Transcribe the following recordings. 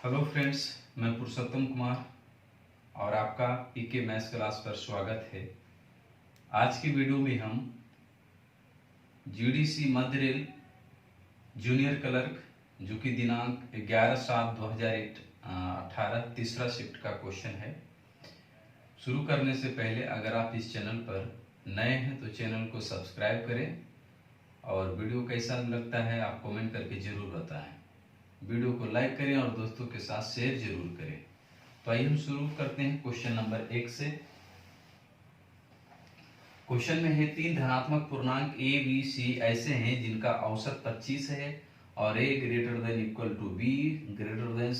Hello friends, मैं पुरुषोत्तम कुमार और आपका पीके मैथ्स क्लास पर स्वागत है। आज की वीडियो में हम जीडीसी मध्य रेल जूनियर क्लर्क जो कि दिनांक 11/7/2018 तीसरा शिफ्ट का क्वेश्चन है। शुरू करने से पहले अगर आप इस चैनल पर नए हैं तो चैनल को सब्सक्राइब करें और वीडियो कैसा लगता है आप कमेंट करके जरूर बताएं। वीडियो को लाइक करें और दोस्तों के साथ शेयर जरूर करें। तो आइए हम शुरू करते हैं क्वेश्चन नंबर 1 से। क्वेश्चन में है 3 धनात्मक पूर्णांक a b c ऐसे हैं जिनका औसत 25 है और a greater than equal to b greater than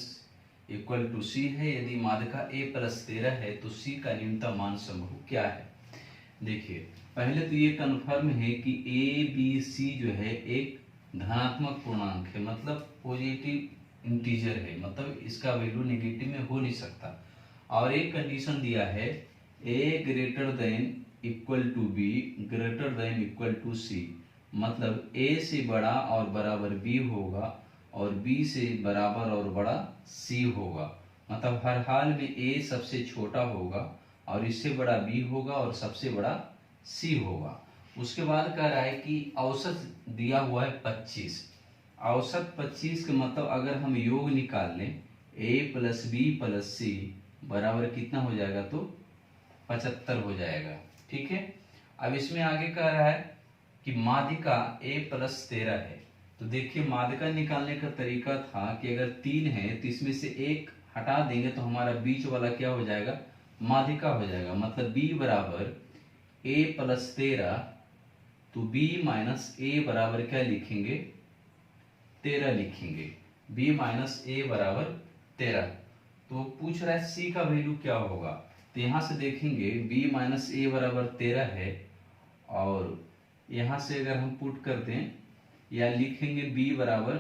equal to c है। यदि माध्यिका a प्लस 13 है तो c का न्यूनतम मान समूह क्या है। देखिए, पहले तो ये कन्फर्म है कि a b c जो है एक धनात्मक पूर्णांक है, मतलब पॉजिटिव इंटीजर है, मतलब इसका वैल्यू नेगेटिव में हो नहीं सकता। और एक कंडीशन दिया है a greater than equal to b greater than equal to c, मतलब a से बड़ा और बराबर b होगा और b से बराबर और बड़ा c होगा। मतलब हर हाल में a सबसे छोटा होगा और इससे बड़ा b होगा और सबसे बड़ा c होगा। उसके बाद कह रहा है कि औसत दिया हुआ है 25। औसत 25 का मतलब अगर हम योग निकाल लें a प्लस बी प्लस सी बराबर कितना हो जाएगा, तो 75 हो जाएगा। ठीक है। अब इसमें आगे कह रहा है कि माध्यिका a प्लस 13 है। तो देखिए, माध्यिका निकालने का तरीका था कि अगर 3 है तो इसमें से एक हटा देंगे तो हमारा बीच वाला क्या हो जाएगा, माध्यिका हो जाएगा। मतलब b बराबर a प्लस 13 तो b माइनस ए बराबर क्या लिखेंगे, 13 लिखेंगे। b माइनस ए बराबर 13। तो पूछ रहा है c का वैल्यू क्या होगा। तो यहां से देखेंगे b माइनस ए बराबर 13 है और यहां से अगर हम पुट कर दें या लिखेंगे b बराबर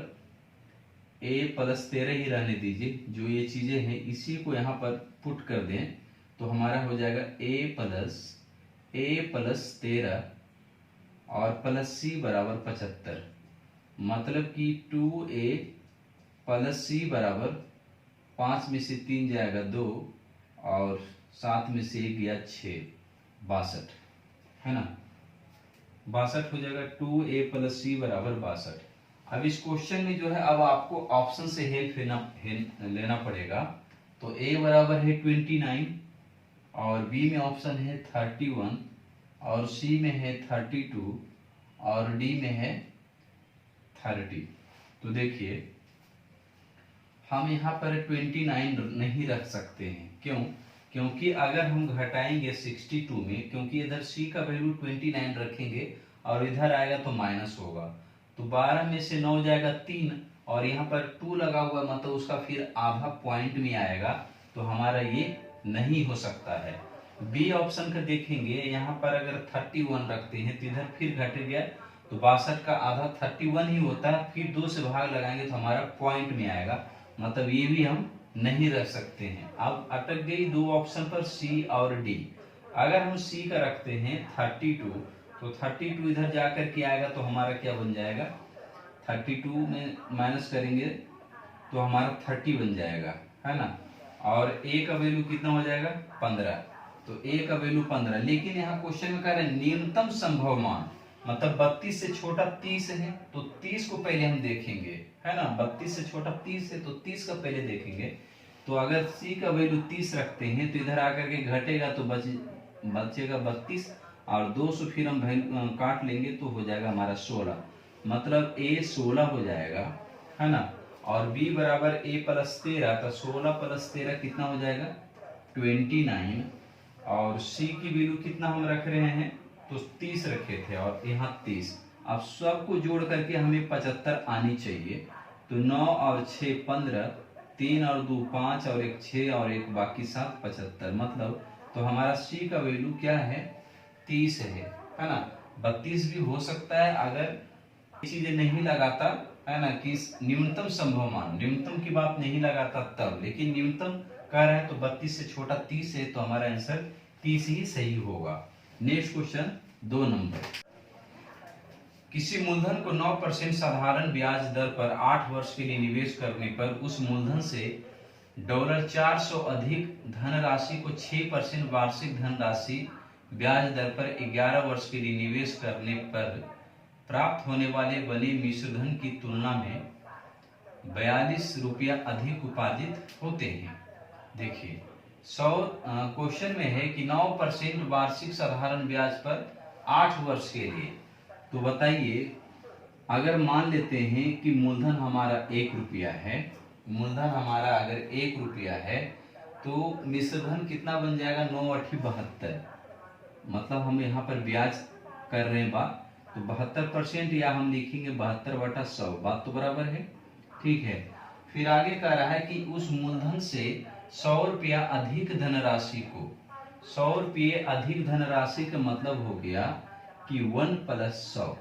a प्लस 13 ही रहने दीजिए, जो ये चीजें हैं इसी को यहाँ पर पुट कर दें तो हमारा हो जाएगा a प्लस 13 और प्लस c बराबर 75। मतलब कि 2a प्लस c बराबर 5 में से 3 जाएगा 2 और 7 में से 1 गया 6, 62 है ना, 62 हो जाएगा। 2a प्लस c बराबर 62। अब इस क्वेश्चन में जो है अब आपको ऑप्शन से हेल्प लेना पड़ेगा। तो a बराबर है 29 और b में ऑप्शन है 31 और c में है 32 और d में है 30। तो देखिए, हम यहाँ पर 29 नहीं रख सकते हैं। क्यों? क्योंकि अगर हम घटाएंगे 62 में, क्योंकि इधर c का वैल्यू 29 रखेंगे और इधर आएगा तो माइनस होगा, तो 12 में से 9 जाएगा 3 और यहाँ पर 2 लगा हुआ, मतलब उसका फिर आधा पॉइंट में आएगा, तो हमारा ये नहीं हो सकता है। बी ऑप्शन का देखेंगे, यहाँ पर अगर 31 रखते हैं तो इधर फिर घट गया, तो 62 का आधा 31 ही होता है, फिर 2 से भाग लगाएंगे तो हमारा पॉइंट में आएगा, मतलब ये भी हम नहीं रख सकते हैं। अब अटक गई 2 ऑप्शन पर सी और डी। अगर हम सी का रखते हैं 32 तो 32 इधर जाकर के आएगा तो हमारा क्या बन जाएगा, 32 में माइनस करेंगे तो हमारा 30 बन जाएगा, है ना। और a का वैल्यू कितना हो जाएगा, 15। तो a का वैल्यू 15। लेकिन यहाँ क्वेश्चन में कह रहे हैं न्यूनतम संभव मान, मतलब 32 से छोटा 30 है तो 30 को पहले हम देखेंगे, है ना। 32 से छोटा 30 है तो 30 का पहले देखेंगे। तो अगर c का वैल्यू 30 रखते हैं तो इधर आकर के घटेगा तो बचेगा 32 और 2 से फिर हम काट लेंगे तो हो जाएगा हमारा 16, मतलब a 16 हो जाएगा, है ना। और b बराबर a प्लस 13, तो 16 प्लस 13 कितना हो जाएगा, 29। और c की वैल्यू कितना हम रख रहे हैं, तो 30 रखे थे और यहाँ 30। अब सबको जोड़ करके हमें 75 आनी चाहिए। तो 9 और 6 15, 3 और 2 5 और 1 6 और 1 बाकी 7, 75। मतलब तो हमारा c का वैल्यू क्या है, 30 है ना। 32 भी हो सकता है अगर चीजें नहीं लगाता, है ना, कि न्यूनतम संभव मान, न्यूनतम की बात नहीं लगाता तब। लेकिन न्यूनतम कह रहा है तो 32 से छोटा 30 है, तो हमारा आंसर 30 ही सही होगा। Next question 2 number. किसी मूलधन को 9% साधारण ब्याज दर पर 8 वर्ष के लिए निवेश करने पर उस मूलधन से $400 अधिक धनराशि को 6% वार्षिक धनराशि ब्याज दर पर 11 वर्ष के लिए निवेश करने पर प्राप्त होने वाले बने मिश्रधन की तुलना में 42 रुपया अधिक उपार्जित होते हैं। देखिए 100 क्वेश्चन में है कि 9% वार्षिक साधारण ब्याज पर 8 वर्ष के लिए। तो बताइए, अगर मान लेते हैं कि मूलधन हमारा 1 रुपया है, मूलधन हमारा अगर 1 रुपया है तो मिश्रधन कितना बन जाएगा? 9 8 72। मतलब हम यहाँ पर ब्याज कर रहे हैं बात, तो 72% या हम लिखेंगे 72/100। बात तो बराबर है, ठीक है। फिर आगे कह रहा है कि उस मूलधन से 100 रुपया अधिक धनराशि को, 100 रुपये अधिक धनराशि का मतलब हो गया कि 1 + 100,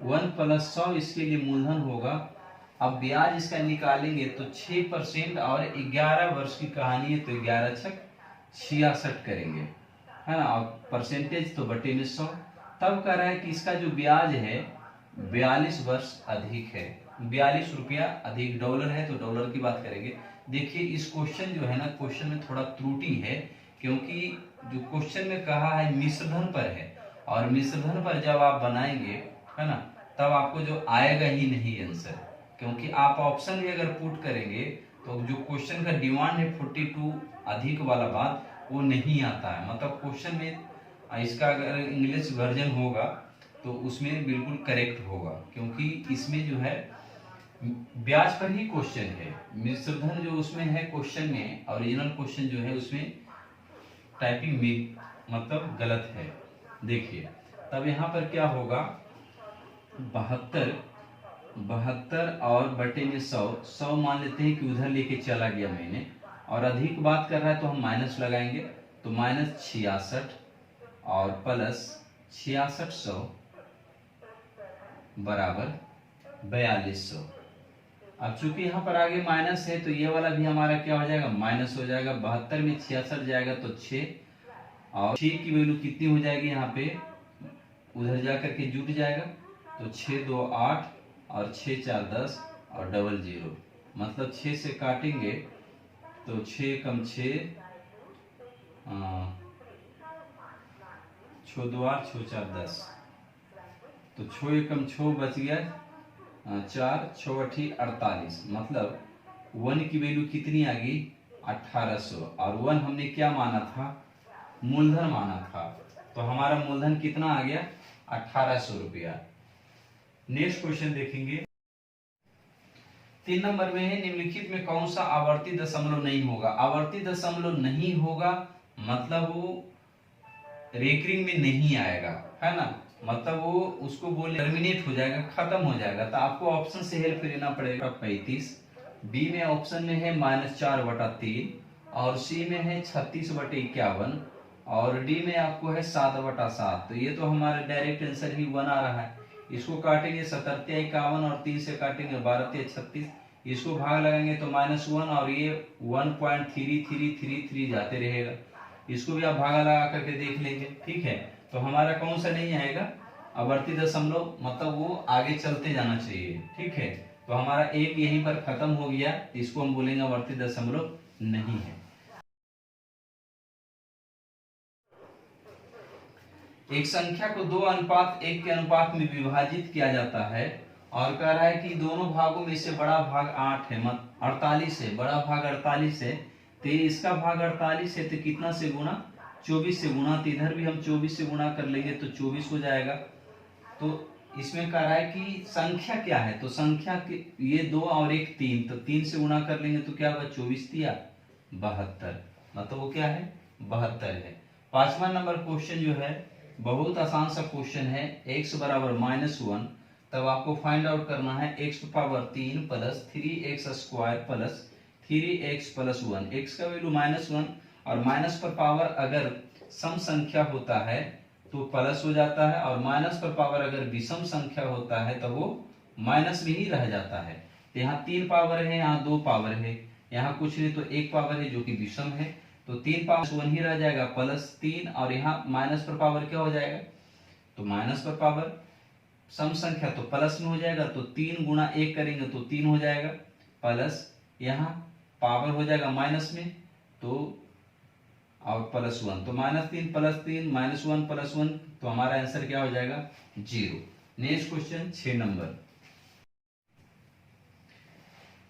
1 + 100 इसके लिए मूलधन होगा। अब ब्याज इसका निकालेंगे तो 6% और 11 वर्ष की कहानी है तो 11 × 66 करेंगे, है ना। और परसेंटेज तो बटे में 100। तब कह रहा है कि इसका जो ब्याज है 42 वर्ष अधिक है, 42 रुपया अधिक। डॉलर है तो डॉलर की बात करेंगे। देखिए इस क्वेश्चन जो है ना, क्वेश्चन में थोड़ा त्रुटि है, क्योंकि जो क्वेश्चन में कहा है मिश्रधन पर है, और मिश्रधन पर जब आप बनाएंगे, है ना, तब आपको जो आएगा ही नहीं आंसर, क्योंकि आप ऑप्शन भी अगर पुट करेंगे तो जो क्वेश्चन का डिमांड है 42 अधिक वाला बात, वो नहीं आता है। मतलब क्वेश्चन में इसका अगर इंग्लिश वर्जन होगा तो उसमें बिल्कुल करेक्ट होगा, क्योंकि इसमें जो है ब्याज पर ही क्वेश्चन है। मिश्रधन जो उसमें है क्वेश्चन में, ओरिजिनल क्वेश्चन जो है उसमें टाइपिंग में मतलब गलत है। देखिए तब यहाँ पर क्या होगा, 72 और बटे में 100 मान लेते हैं कि उधर लेके चला गया मैंने, और अधिक बात कर रहा है तो हम माइनस लगाएंगे, तो -66 और प्लस 6600 बराबर 4200। अब चूंकि यहाँ पर आगे माइनस है तो ये वाला भी हमारा क्या हो जाएगा? माइनस हो जाएगा। 72 में 66 जाएगा तो 6, और 6 की वैल्यू कितनी हो जाएगी यहाँ पे, उधर जाकर के जुट जाएगा, तो 6 2 8 और 6 4 10 और 00, मतलब 6 से काटेंगे तो 6 कम 6, 6 2 8 6 4 10, तो 6 एकम 6 बच गया, 4 6 8 48, मतलब 1 की वैल्यू कितनी आ गई? 1800। और 1 हमने क्या माना था? मूलधन माना था, तो हमारा मूलधन कितना आ गया? 1800 रुपया। नेक्स्ट क्वेश्चन देखेंगे। 3 नंबर में है, निम्नलिखित में कौन सा आवर्ती दशमलव नहीं होगा? आवर्ती दशमलव नहीं होगा मतलब वो रेकरिंग में नहीं आएगा, है ना, मतलब वो उसको बोले टर्मिनेट हो जाएगा, खत्म हो जाएगा। तो आपको ऑप्शन से हेल्प लेना पड़ेगा। 35, बी में ऑप्शन में है -4/3, और सी में है 36/51, और डी में आपको है 7/7। तो ये तो हमारा डायरेक्ट आंसर ही 1 आ रहा है। इसको काटेंगे 77 51, और 3 से काटेंगे 12 36, इसको भाग लगाएंगे तो -1, और ये 1.3333 जाते रहेगा। इसको भी आप भागा लगा करके देख लेंगे, ठीक है। तो हमारा कौन सा नहीं आएगा? आवर्ती दशमलव, मतलब वो आगे चलते जाना चाहिए, ठीक है। तो हमारा एक यहीं पर खत्म हो गया, इसको हम बोलेंगे आवर्ती दशमलव नहीं है। एक संख्या को 2:1 के अनुपात में विभाजित किया जाता है, और कह रहा है कि दोनों भागों में से बड़ा भाग 8 है, 48 है, बड़ा भाग 48 है, तो इसका भाग 48 है, तो कितना से गुणा? 24 से गुणा। तो इधर भी हम 24 से गुणा कर लेंगे तो 24 हो जाएगा। तो इसमें कह रहा है कि संख्या क्या है, तो संख्या के ये 2 और 1 3, तो 3 से गुणा कर लेंगे तो क्या होगा? 24 दिया 72, मतलब वो क्या है? 72 है। 5वां नंबर क्वेश्चन जो है बहुत आसान सा क्वेश्चन है। x बराबर -1, तब आपको फाइंड आउट करना है x power 3 plus 3x square plus 3x plus 1। x का वैल्यू -1, और माइनस पर पावर अगर सम संख्या होता है तो प्लस हो जाता है, और माइनस पर पावर अगर विषम संख्या होता है तो वो माइनस में ही रह जाता है। तो यहाँ 3 पावर है, यहाँ 2 पावर है, यहाँ कुछ नहीं तो 1 पावर है जो कि विषम है, तो 3 पावर 1 ही रह जाएगा +3, और यहाँ माइनस पर पावर क्या हो जाएगा? तो माइनस पर पावर सम संख्या तो प्लस में हो जाएगा, तो 3 × 1 करेंगे तो 3 हो जाएगा, प्लस यहाँ पावर हो जाएगा माइनस में, तो और +1, तो -3 + 3 -1 + 1, तो हमारा आंसर क्या हो जाएगा 0। Next question 6 number.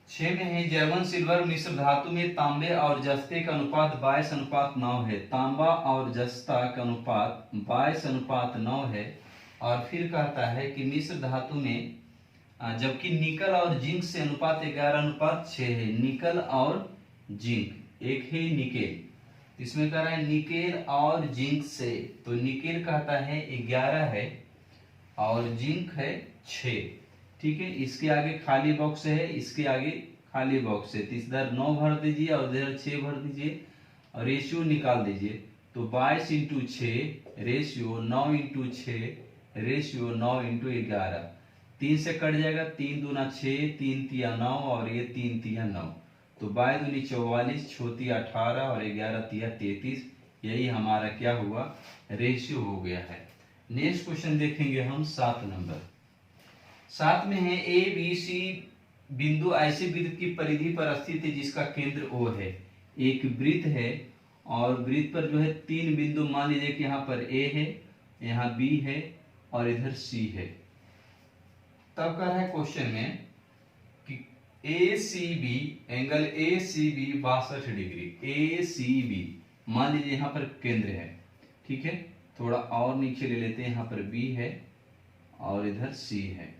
6 में है जर्मन सिल्वर मिश्र धातु में तांबे और जस्ते का अनुपात 22:9 है। तांबा और जस्ता का अनुपात 22:9 है। और फिर कहता है कि मिश्र धातु में जबकि निकल और जिंक से अनुपात 11:6 है। निकल और जिंक, एक है निकेल, इसमें कह रहा है निकेल और जिंक से, तो निकेल कहता है 11 है और जिंक है 6। ठीक है, इसके आगे खाली बॉक्स है, इसके आगे खाली बॉक्स है, तो इधर 9 भर दीजिए और इधर 6 भर दीजिए और रेशियो निकाल दीजिए। तो 22 × 6 रेशियो 9 × 6 रेशियो 9 × 11, 3 से कट जाएगा, 3 दूना 6, 3 तिया 9 और ये 3 तिया 9, तो 22 दूनी 44, 6 तिया 18 और 11 तिया 33। यही हमारा क्या हुआ, रेशियो हो गया है। नेक्स्ट क्वेश्चन देखेंगे हम 7 नंबर। 7 में है ए बी सी बिंदु ऐसे वृत्त की परिधि पर स्थित है जिसका केंद्र O है। एक वृत्त है और वृत्त पर जो है 3 बिंदु, मान लीजिए कि यहाँ पर A है, यहाँ B है और इधर C है। तब कह रहा है क्वेश्चन में कि ACB angle ACB 62 degree, ACB मान लीजिए यहाँ पर केंद्र है। ठीक है, थोड़ा और नीचे ले लेते हैं, यहाँ पर B है और इधर C है,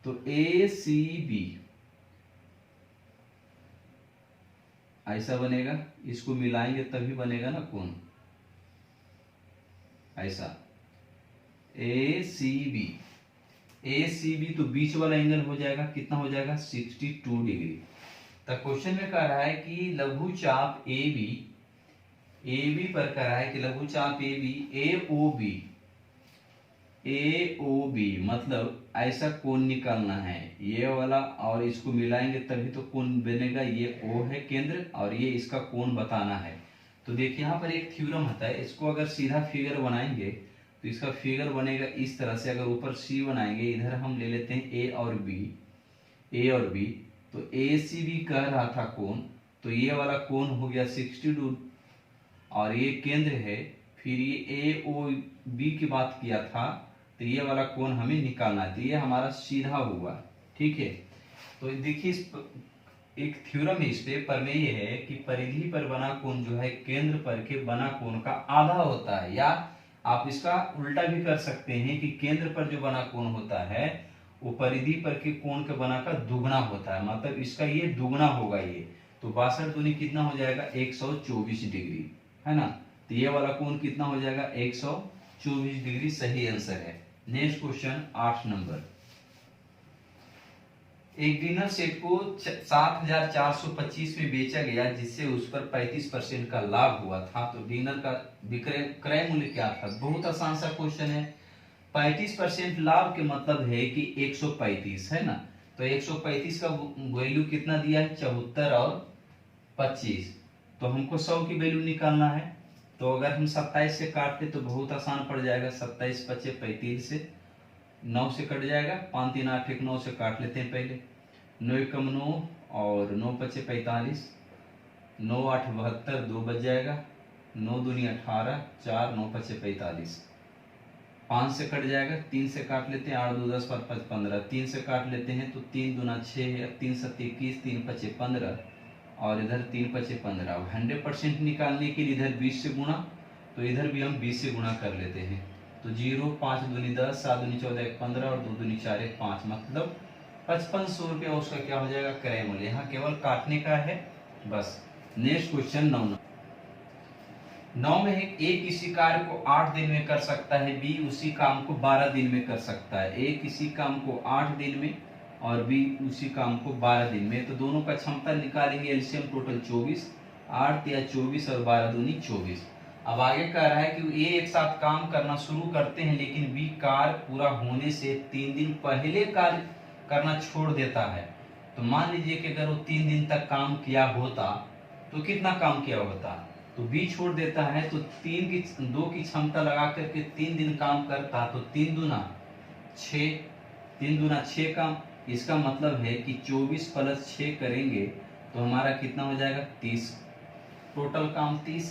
तो ACB ऐसा बनेगा, इसको मिलाएंगे तभी बनेगा ना कोण, ऐसा ACB तो बीच वाला एंगल हो जाएगा, कितना हो जाएगा 62 डिग्री। तो क्वेश्चन में कह रहा है कि लघु चाप AB पर कह रहा है कि लघु चाप AB AOB मतलब ऐसा कोण निकालना है, ये वाला और इसको मिलाएंगे तभी तो कोण बनेगा। ये O है केंद्र और ये इसका कोण बताना है। तो देखिए यहाँ पर एक थ्योरम होता है, इसको अगर सीधा फिगर बनाएंगे तो इसका फिगर बनेगा इस तरह से। अगर ऊपर C बनाएंगे, इधर हम ले लेते हैं A और B, तो ACB कह रहा था कोण, तो ये वाला कोण हो गया 62 और ये केंद्र है। फिर ये AOB की बात किया था, तो ये वाला कोण हमें निकालना है, तो ये हमारा सीधा हुआ। ठीक है, तो देखिए एक थ्योरम है इस पे, प्रमेय ये है कि परिधि पर बना कोण जो है केंद्र पर के बना कोण का आधा होता है, या आप इसका उल्टा भी कर सकते हैं कि केंद्र पर जो बना कोण होता है वो परिधि पर के कोण के बना का दुगना होता है, मतलब इसका ये दुगना होगा ये, तो 62 दूनी कितना हो जाएगा 124 डिग्री, है ना। तो ये वाला कोण कितना हो जाएगा 124 डिग्री, सही आंसर है। Next question 8 number. एक डिनर सेट को 7425 में बेचा गया जिससे उस पर 35% का लाभ हुआ था, तो डिनर का क्रय मूल्य क्या था। बहुत आसान सा क्वेश्चन है। 35% लाभ के मतलब है कि 135, है ना, तो 135 का वैल्यू कितना दिया है 74 और 25, तो हमको 100 की वैल्यू निकालना है। तो अगर हम 27 से काटते तो बहुत आसान पड़ जाएगा, 27 25 35 से 9 से कट जाएगा, 5 3 8 1 9 से काट लेते हैं पहले, 9 एकम 9 और 9 25 45, 9 8 72, 2 बच जाएगा, 9 दूनी 18, 4 9 25 45, 5 से कट जाएगा, 3 से काट लेते हैं, 8 2 10 5 15, 3 से काट लेते हैं तो 3 दूना 6, 3 7 21, 3 25 15 और इधर 3 25 15। 100% निकालने के लिए इधर 20 से गुणा, तो इधर भी हम 20 से गुणा कर लेते हैं, तो 0 5 दूनी 10, 7 दूनी 14 1 15 और 2 दूनी 4 1 5, मतलब 5500 रुपया उसका क्या हो जाएगा क्रय मूल्य। यहाँ केवल काटने का है बस। नेक्स्ट क्वेश्चन 9 में है ए किसी कार्य को 8 दिन में कर सकता है, बी उसी काम को 12 दिन में कर सकता है। ए किसी काम को 8 दिन में और बी उसी काम को 12 दिन में, तो दोनों का क्षमता निकालेंगे, एलसीएम टोटल 24, 8 या 24 और 12 दूनी 24। अब आगे कह रहा है कि ए एक साथ काम करना शुरू करते हैं लेकिन बी कार्य पूरा होने से 3 दिन पहले कार्य करना छोड़ देता है। तो मान लीजिए कि अगर वो 3 दिन तक काम किया होता तो कितना काम किया होता, तो बी छोड़ देता है, तो 2 की क्षमता लगा करके 3 दिन काम करता, तो 3 दूना 6 काम। इसका मतलब है कि 24 + 6 करेंगे तो हमारा कितना हो जाएगा 30, टोटल काम 30।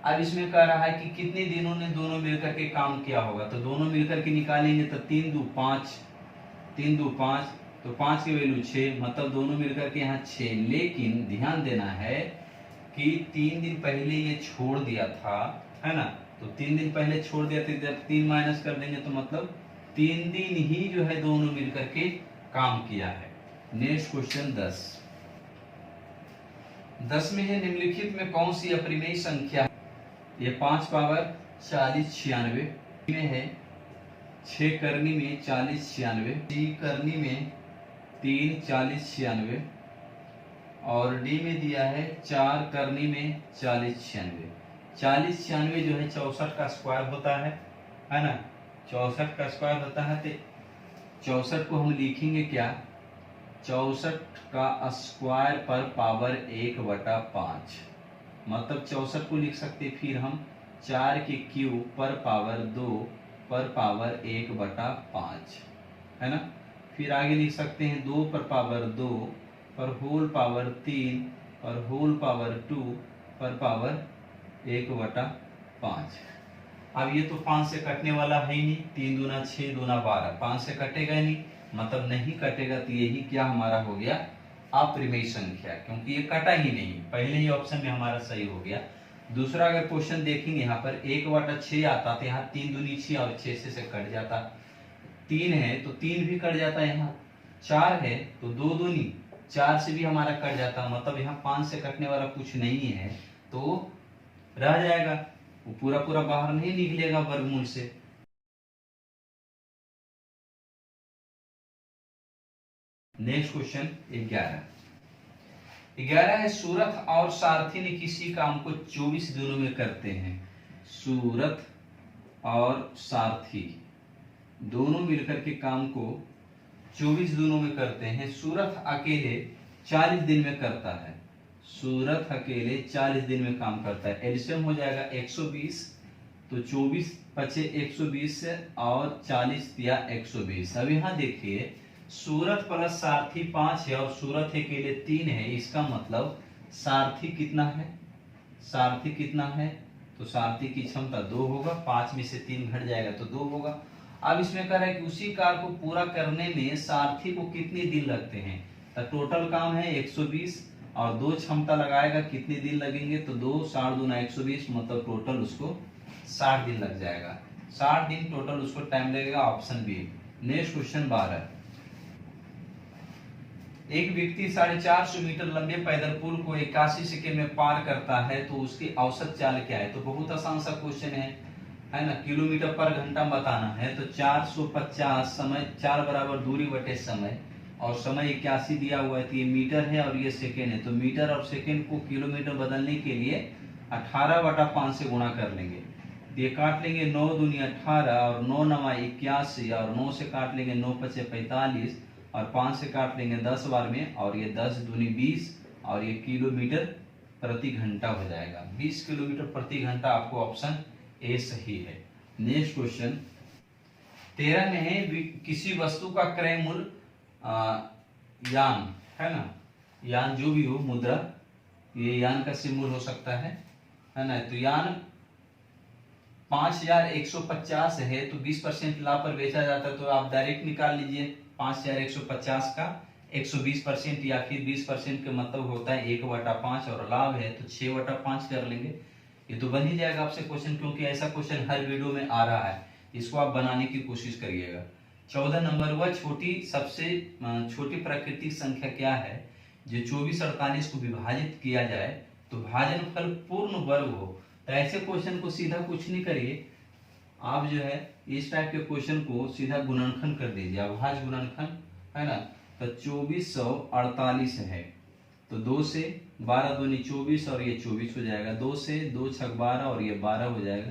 अब इसमें कह रहा है कि कितने दिनों ने दोनों मिलकर के काम किया होगा, तो दोनों मिलकर के निकालेंगे तो 3 2 5, 3 2 5, तो 5 की वैल्यू 6, मतलब दोनों मिलकर के यहाँ 6। लेकिन ध्यान देना है कि 3 दिन पहले ये छोड़ दिया था, है ना, तो 3 दिन पहले छोड़ दिया था, जब 3 माइनस कर देंगे तो मतलब 3 दिन ही जो है दोनों मिलकर के काम किया है। नेक्स्ट क्वेश्चन 10 में है निम्नलिखित में कौन सी अपरिमेय संख्या है? ये 5 पावर 40 96 में है, 6 करनी में 40 96, 3 करनी में 3 40 96 और डी में दिया है 4 करनी में 40 96। 40 96 जो है 64 का स्क्वायर होता है ना, 64 का स्क्वायर होता है। तो 64 को हम लिखेंगे क्या, 64 का स्क्वायर पर पावर 1/5, मतलब 64 को लिख सकते फिर हम 4 के क्यूब पर पावर 2 पर पावर 1/5, है ना। फिर आगे लिख सकते हैं 2 पर पावर 2 पर होल पावर 3 पर होल पावर 2 पर पावर 1/5। अब ये तो 5 से कटने वाला है ही नहीं, 3 दूना 6 दूना 12, 5 से कटेगा नहीं, मतलब नहीं कटेगा, तो यही क्या हमारा हो गया अप्रिमेय संख्या, क्योंकि ये कटा ही नहीं, पहले ही ऑप्शन में हमारा सही हो गया। दूसरा अगर क्वेश्चन देखेंगे यहाँ पर 1/6 आता, तो यहाँ 3 दूनी 6 और 6 से कट जाता, 3 है तो 3 भी कट जाता, यहाँ 4 है तो 2 दूनी 4 से भी हमारा कट जाता, मतलब यहाँ 5 से कटने वाला कुछ नहीं है, तो रह जाएगा, वो पूरा पूरा बाहर नहीं निकलेगा वर्गमूल से। नेक्स्ट क्वेश्चन 11 है, सूरत और सारथी ने किसी काम को 24 दिनों में करते हैं। सूरत और सारथी दोनों मिलकर के काम को 24 दिनों में करते हैं। सूरत अकेले 40 दिन में करता है, सूरत अकेले 40 दिन में काम करता है। एलसीएम हो जाएगा 120, तो 24 पचे 120 और 40 दिया 120। अब यहाँ देखिए सूरत प्लस सारथी 5 है और सूरत अकेले 3 है, इसका मतलब सारथी कितना है, सारथी कितना है, तो सारथी की क्षमता 2 होगा, 5 में से 3 घट जाएगा तो 2 होगा। अब इसमें कह रहा है कि उसी कार्य को पूरा करने में सारथी को कितने दिन लगते हैं, तो टोटल काम है 120 और 2 क्षमता लगाएगा, कितने दिन लगेंगे, तो 2 60 दूना 120, मतलब टोटल उसको 60 दिन लग जाएगा, 60 दिन टोटल उसको टाइम लगेगा, ऑप्शन बी। नेक्स्ट क्वेश्चन 12, एक व्यक्ति 450 मीटर लंबे पैदल पुल को 81 सेकंड में पार करता है, तो उसकी औसत चाल क्या है। तो बहुत आसान सा क्वेश्चन है ना, किलोमीटर पर घंटा बताना है, तो 450 समय 4 बराबर दूरी बटे समय, और समय 81 दिया हुआ है, तो ये मीटर है और ये सेकेंड है, तो मीटर और सेकेंड को किलोमीटर बदलने के लिए 18/5 से गुणा कर लेंगे, ये काट लेंगे 9 दूनी 18 और 9 नवा 81 और 9 से काट लेंगे 9 पचे 45 और 5 से काट लेंगे 10 बार में, और ये 10 दूनी 20 और ये किलोमीटर प्रति घंटा हो जाएगा, 20 किलोमीटर प्रति घंटा। आपको ऑप्शन ए सही है। नेक्स्ट क्वेश्चन 13 में है, किसी वस्तु का क्रय मूल्य यान, है ना, यान जो भी हो, मुद्रा, ये यान का सिंबल हो सकता है ना, तो यान 5150 है, तो 20% लाभ पर बेचा जाता है, तो आप डायरेक्ट निकाल लीजिए 5150 का 120% या फिर 20% का मतलब होता है 1/5 और लाभ है तो 6/5 कर लेंगे, ये तो बन ही जाएगा आपसे क्वेश्चन, क्योंकि ऐसा क्वेश्चन हर वीडियो में आ रहा है, इसको आप बनाने की कोशिश करिएगा। 14 नंबर, वह सबसे छोटी प्राकृतिक संख्या क्या है जो 24/48 को विभाजित किया जाए तो भाजनफल पूर्ण वर्ग हो। तो ऐसे क्वेश्चन को सीधा कुछ नहीं करिए, आप जो है इस टाइप के क्वेश्चन को सीधा गुणनखंड कर दीजिए, अभाज्य गुणनखंड, है ना, तो 2448 है, तो 2 से 12 दूनी 24 और ये 24 हो जाएगा, 2 से 2 छक 12 और ये 12 हो जाएगा,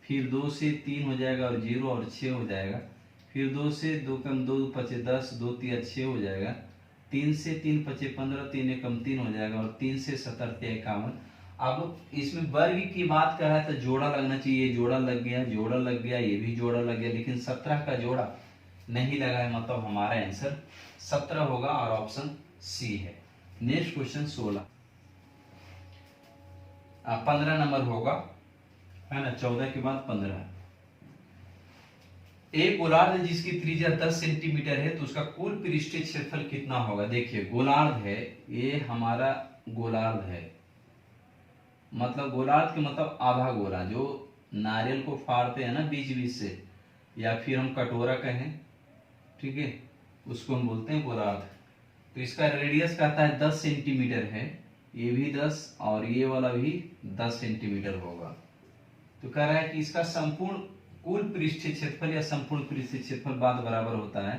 फिर 2 से 3 हो जाएगा और 0 और 6 हो जाएगा, फिर 2 से 2 कम 2 पचे 10, 2 तिया 6 हो जाएगा, 3 से 3 पचे 15, 3 एकम 3 हो जाएगा, और 3 से 70 51। अब इसमें वर्ग की बात कर रहा है तो जोड़ा लगना चाहिए, जोड़ा लग गया, जोड़ा लग गया, ये भी जोड़ा लग गया, लेकिन 17 का जोड़ा नहीं लगा है, मतलब हमारा आंसर 17 होगा और ऑप्शन सी है। नेक्स्ट क्वेश्चन 16, 15 नंबर होगा, है ना, 14 के बाद 15। एक गोलार्ध है जिसकी त्रिज्या 10 सेंटीमीटर है, तो उसका कुल पृष्ठीय क्षेत्रफल कितना होगा। देखिए गोलार्ध है, ये हमारा गोलार्ध है, मतलब गोलार्ध के मतलब आधा गोला, जो नारियल को फाड़ते हैं ना बीच बीच से, या फिर हम कटोरा कहें, ठीक है, उसको हम बोलते हैं गोलार्ध। तो इसका रेडियस कहता है 10 सेंटीमीटर है, ये भी 10 और ये वाला भी 10 सेंटीमीटर होगा। तो कह रहा है कि इसका संपूर्ण कुल पृष्ठीय क्षेत्रफल या संपूर्ण पृष्ठीय क्षेत्रफल बाद बराबर होता है।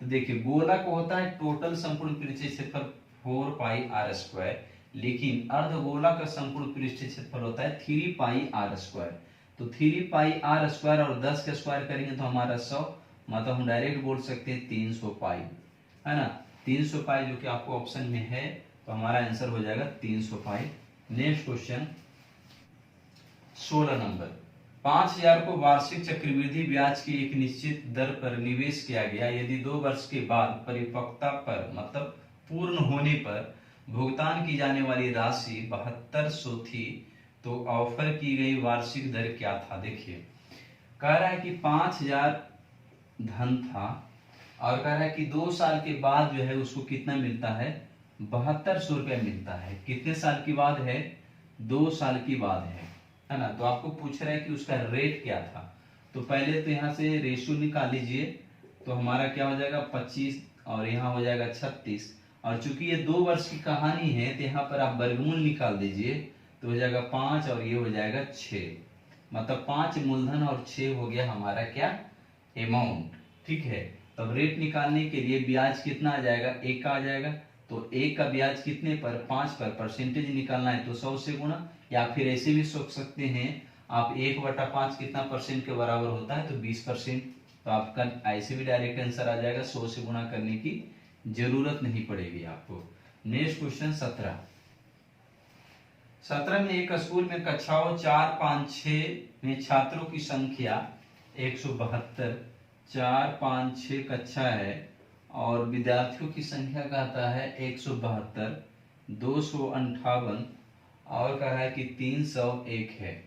तो देखिए गोला को होता है टोटल संपूर्ण पृष्ठीय क्षेत्रफल 4 पाई आर स्क्वायर, लेकिन अर्धगोला का संपूर्ण पृष्ठीय क्षेत्रफल होता है 3 पाई आर स्क्वायर। तो 3 पाई आर स्क्वायर और 10 का स्क्वायर करेंगे तो हमारा 100, मतलब हम डायरेक्ट बोल सकते हैं 300 पाई, है ना, 300 पाई जो कि आपको ऑप्शन में है, तो हमारा आंसर हो जाएगा 300 पाई। नेक्स्ट क्वेश्चन 16 नंबर, 5000 को वार्षिक चक्रवृद्धि ब्याज की एक निश्चित दर पर निवेश किया गया, यदि 2 वर्ष के बाद परिपक्वता पर मतलब पूर्ण होने पर भुगतान की जाने वाली राशि 7200 थी, तो ऑफर की गई वार्षिक दर क्या था। देखिए कह रहा है कि 5000 धन था और कह रहा है कि 2 साल के बाद जो है उसको कितना मिलता है, 7200 रुपया मिलता है। कितने साल की बात है, 2 साल की बात है ना। तो आपको पूछ रहा है कि उसका रेट क्या था। तो पहले तो यहाँ से रेशियो निकाल लीजिए, तो हमारा क्या हो जाएगा 25 और यहाँ हो जाएगा 36, और चूंकि ये 2 वर्ष की कहानी है तो यहाँ पर आप वर्गमूल निकाल दीजिए, तो हो जाएगा 5 और ये हो जाएगा 6, मतलब 5 मूलधन और 6 हो गया हमारा क्या अमाउंट, ठीक है। तब रेट निकालने के लिए ब्याज कितना आ जाएगा, 1 का आ जाएगा, तो 1 का ब्याज कितने पर, 5 पर, परसेंटेज निकालना है तो 100 से गुणा, या फिर ऐसे भी सोच सकते हैं आप 1/5 कितना परसेंट के बराबर होता है, तो 20%। तो आपका ऐसे भी डायरेक्ट आंसर आ जाएगा, 100 से गुणा करने की जरूरत नहीं पड़ेगी आपको। नेक्स्ट क्वेश्चन 17, 17 में एक स्कूल में कक्षाओं 4, 5, 6 में छात्रों की संख्या 172, 4, 5, 6 कक्षा है और विद्यार्थियों की संख्या कहता है 172, 258 और कह रहा है कि 301 है।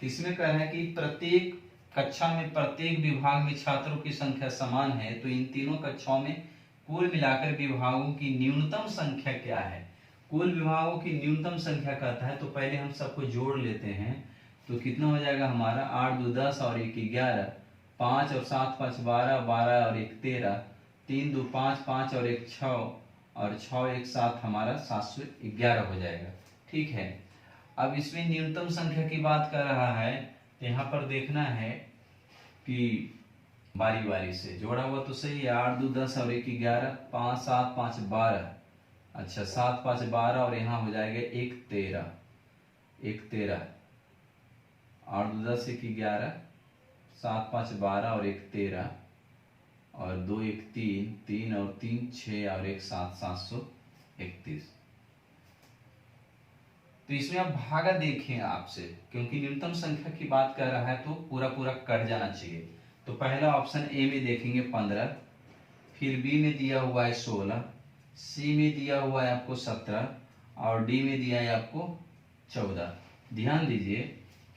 इसमें कह रहा है कि प्रत्येक कक्षा में प्रत्येक विभाग में छात्रों की संख्या समान है, तो इन तीनों कक्षाओं में कुल मिलाकर विभागों की न्यूनतम संख्या क्या है। कुल विभागों की न्यूनतम संख्या कहता है, तो पहले हम सबको जोड़ लेते हैं, तो कितना हो जाएगा हमारा 8 2 10 और 1 11, 5 और 7 5 12, 12 और 1 13, 3 2 5, 5 और 1 6 और 6 1 7, हमारा 711 हो जाएगा, ठीक है। अब इसमें न्यूनतम संख्या की बात कर रहा है, तो यहाँ पर देखना है कि बारी बारी से जोड़ा हुआ तो सही है, 8 2 10 और 1 11, 5 7 5 12, अच्छा 7 5 12 और यहाँ हो जाएगा 1 13, 1 13, 8 2 10 1 11, 7 5 12 और 1 13 और 2 1 3, 3 और 3 6 और 1 7, 731। तो इसमें आप भागा देखें आपसे, क्योंकि न्यूनतम संख्या की बात कर रहा है तो पूरा पूरा कट जाना चाहिए। तो पहला ऑप्शन ए में देखेंगे 15, फिर बी में दिया हुआ है 16, सी में दिया हुआ है आपको 17 और डी में दिया है आपको 14। ध्यान दीजिए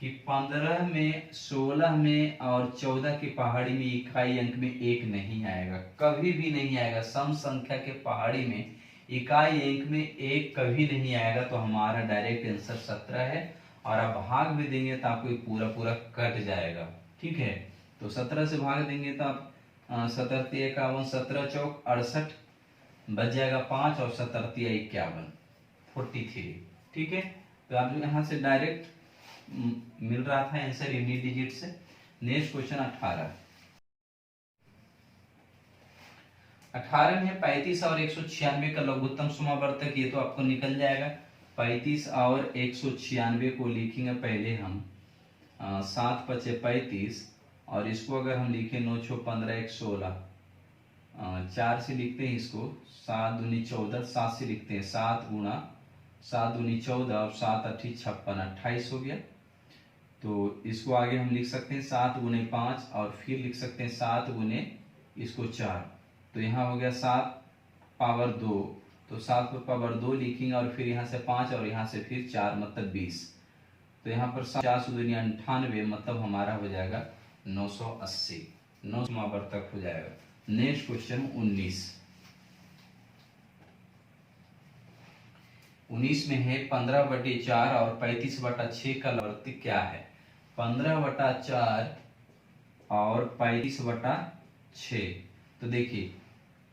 कि 15 में, 16 में और 14 की पहाड़ी में इकाई अंक में 1 नहीं आएगा, कभी भी नहीं आएगा। सम संख्या के पहाड़ी में इकाई अंक में 1 कभी नहीं आएगा, तो हमारा डायरेक्ट आंसर 17 है। और आप भाग भी देंगे तो आपको पूरा पूरा कट जाएगा, ठीक है। तो 17 से भाग देंगे तो आप 17 × 51, 17 चौक 68, बच जाएगा 5 और 17 × 51, 43, ठीक है। तो आप जो यहाँ से डायरेक्ट मिल रहा था आंसर यूनिट डिजिट से। नेक्स्ट क्वेश्चन 18 में 35 और 196 का लघुत्तम समावर्तक, ये तो आपको निकल जाएगा। 35 और 196 को लिखेंगे पहले हम 7 × 5 = 35, और इसको अगर हम लिखें 9 × 6 = 15, 1 16, 4 से लिखते हैं इसको, 7 दूनी 14, 7 से लिखते हैं 7 × 7 दूनी 14 और 7 8 56, 28 हो गया। तो इसको आगे हम लिख सकते हैं 7 × 5 और फिर लिख सकते हैं 7 × इसको 4, तो यहाँ हो गया 7 पावर 2 तो 7 पर पावर 2 लिखेंगे और फिर यहाँ से 5 और यहाँ से फिर 4 मतलब 20। तो यहाँ पर 50 दुनिया 98 मतलब हमारा हो जाएगा 980, 9 समावर्तक हो जाएगा। नेक्स्ट क्वेश्चन 19 में है 15/4 और 35/6 का लवावर्तिक क्या है। 15/4 और 35/6। तो देखिए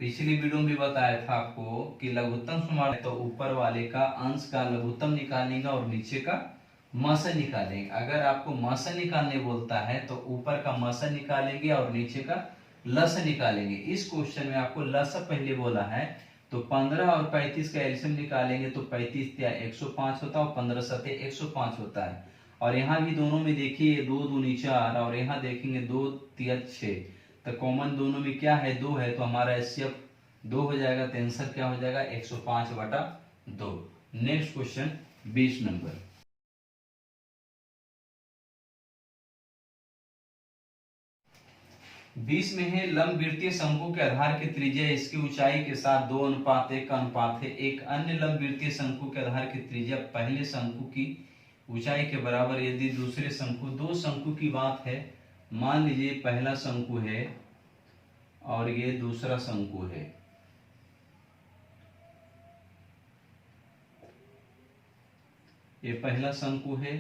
पिछली वीडियो में भी बताया था आपको कि लघुत्तम समावर्तक तो ऊपर वाले का अंश का लघुत्तम निकालेंगे और नीचे का मसन निकालेंगे। अगर आपको मसन निकालने बोलता है तो ऊपर का मसन निकालेंगे और नीचे का लस निकालेंगे। इस क्वेश्चन में आपको लस पहले बोला है, तो 15 और 35 का एलसीएम निकालेंगे तो 35 या 105 होता है और 15 सते 105 होता है। और यहाँ भी दोनों में देखिए 2 दूनी 4 और यहाँ देखेंगे 2 3 6, तो कॉमन दोनों में क्या है 2 है, तो हमारा एचसीएफ 2 हो जाएगा। तो आंसर क्या हो जाएगा 105/2। Next question 20 number. 20 में है लंबवृत्तीय शंकु के आधार की त्रिज्या इसकी ऊंचाई के साथ 2:1 का अनुपात है। एक अन्य लंबवृत्तीय शंकु के आधार की त्रिज्या पहले शंकु की ऊंचाई के बराबर यदि दूसरे शंकु, दो शंकु की बात है, मान लीजिए पहला शंकु है और ये दूसरा शंकु है। ये पहला शंकु है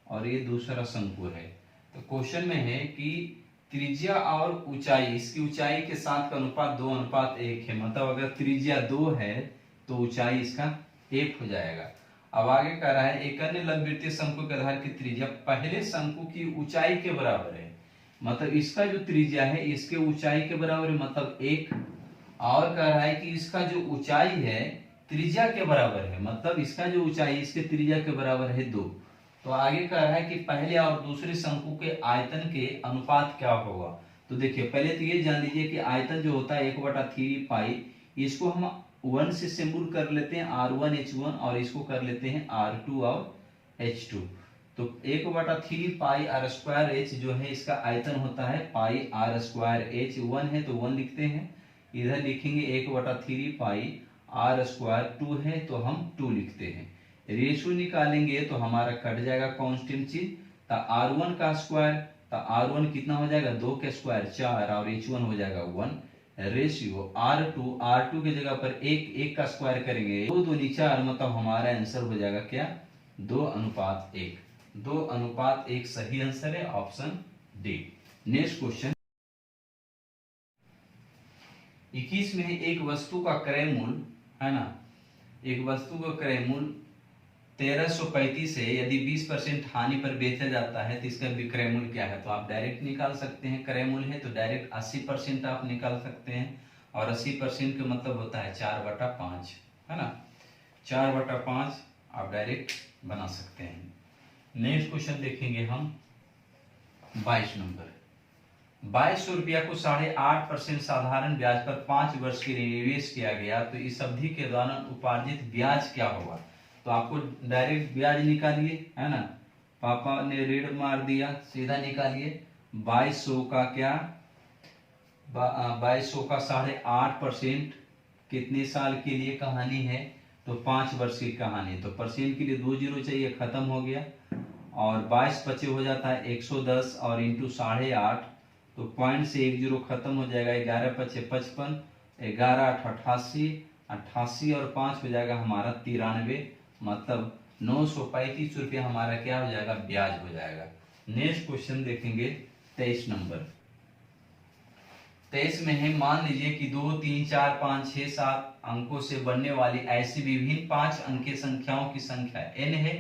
और ये दूसरा शंकु है। तो क्वेश्चन में है कि त्रिज्या और ऊंचाई, इसकी ऊंचाई के साथ का अनुपात 2:1 है। मतलब अगर त्रिज्या 2 है तो ऊंचाई इसका 1 हो जाएगा। अब आगे कह रहा है एक अन्य लंबवृत्तीय शंकु के आधार की त्रिज्या पहले शंकु की ऊंचाई के बराबर है। मतलब इसका जो त्रिज्या है इसके ऊंचाई के बराबर है, मतलब 1। और कह रहा है कि इसका जो ऊंचाई है त्रिज्या के बराबर है, मतलब इसका जो ऊंचाई इसके त्रिज्या के बराबर है 2। तो आगे कह रहा है कि पहले और दूसरे शंकु के आयतन के अनुपात क्या होगा। तो देखिए पहले तो ये जान लीजिए कि आयतन जो होता है 1/3 पाई, इसको हम 1 से सिंबल कर लेते हैं R1 H1 और इसको कर लेते हैं R2 और H2। तो 1/3 पाई R² H जो है इसका आयतन होता है पाई R² H। 1 है तो 1 लिखते हैं, इधर लिखेंगे 1/3 पाई R²। 2 है तो हम 2 लिखते हैं। रेशियो निकालेंगे तो हमारा कट जाएगा कांस्टेंट चीज, तो R1 का स्क्वायर, तो R1 कितना हो जाएगा 2 का स्क्वायर 4 और H1 हो जाएगा 1। रेशियो R2 की जगह पर 1 का स्क्वायर करेंगे 2 2 4, मतलब हमारा आंसर हो जाएगा क्या 2:1। 2:1 सही आंसर है, ऑप्शन डी। नेक्स्ट क्वेश्चन 21 में एक वस्तु का क्रय मूल्य है ना, एक वस्तु का क्रय मूल्य 1335 है। यदि 20% हानि पर बेचा जाता है तो इसका विक्रय मूल्य क्या है। तो आप डायरेक्ट निकाल सकते हैं, क्रय मूल्य है तो डायरेक्ट 80% आप निकाल सकते हैं। और 80% का मतलब होता है 4/5 है ना, 4/5 आप डायरेक्ट बना सकते हैं। नेक्स्ट क्वेश्चन देखेंगे हम 22 नंबर। 2200 रुपया को 8.5% साधारण ब्याज पर 5 वर्ष के लिए निवेश किया गया, तो इस अवधि के दौरान उपार्जित ब्याज क्या होगा। तो आपको डायरेक्ट ब्याज निकालिए है ना, पापा ने रेड मार दिया, सीधा निकालिए 2200 का क्या 2200 का 8.5% कितने साल के लिए कहानी है, तो 5 वर्ष की कहानी। तो परसेंट के लिए 2 जीरो चाहिए, खत्म हो गया। और 22 बचे हो जाता है 110 और इंटू 8.5, तो पॉइंट से 1 जीरो खत्म हो जाएगा। 11 पचे 55, 11 8 88, 88 और 5 हो जाएगा हमारा 93, मतलब 935 रुपया हमारा क्या हो जाएगा ब्याज हो जाएगा। नेक्स्ट क्वेश्चन देखेंगे 23 नंबर। 23 में है मान लीजिए कि 2 3 4 5 6 7 अंकों से बनने वाली ऐसी विभिन्न 5 अंकीय संख्याओं की संख्या n है